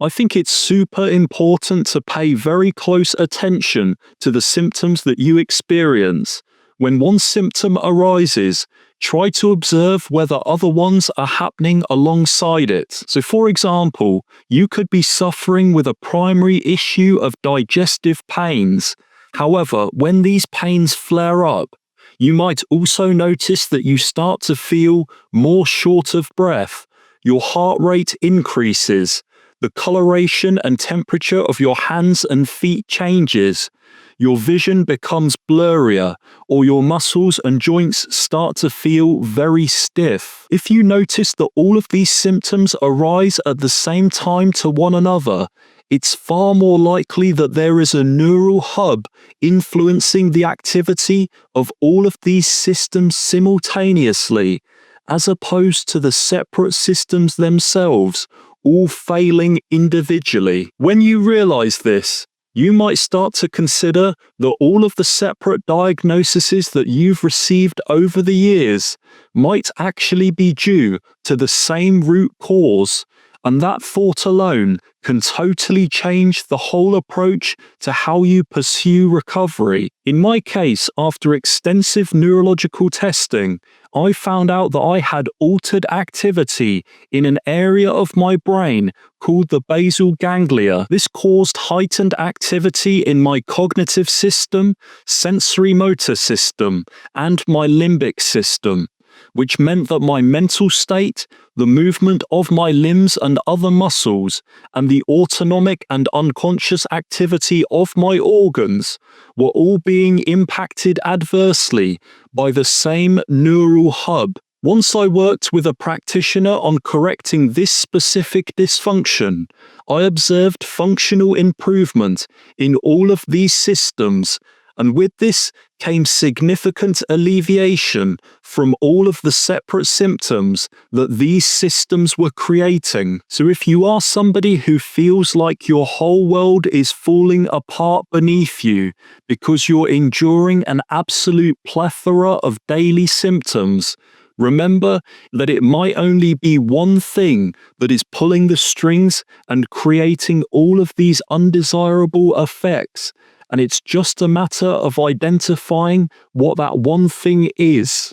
I think it's super important to pay very close attention to the symptoms that you experience. When one symptom arises, try to observe whether other ones are happening alongside it. So, for example, you could be suffering with a primary issue of digestive pains. However, when these pains flare up, you might also notice that you start to feel more short of breath, your heart rate increases, the coloration and temperature of your hands and feet changes, your vision becomes blurrier, or your muscles and joints start to feel very stiff. If you notice that all of these symptoms arise at the same time to one another, it's far more likely that there is a neural hub influencing the activity of all of these systems simultaneously, as opposed to the separate systems themselves, all failing individually. When you realize this, you might start to consider that all of the separate diagnoses that you've received over the years might actually be due to the same root cause, and that thought alone can totally change the whole approach to how you pursue recovery. In my case, after extensive neurological testing, I found out that I had altered activity in an area of my brain called the basal ganglia. This caused heightened activity in my cognitive system, sensory motor system, and my limbic system, which meant that my mental state, the movement of my limbs and other muscles, and the autonomic and unconscious activity of my organs were all being impacted adversely by the same neural hub. Once I worked with a practitioner on correcting this specific dysfunction, I observed functional improvement in all of these systems, and with this came significant alleviation from all of the separate symptoms that these systems were creating. So if you are somebody who feels like your whole world is falling apart beneath you because you're enduring an absolute plethora of daily symptoms, remember that it might only be one thing that is pulling the strings and creating all of these undesirable effects. And it's just a matter of identifying what that one thing is.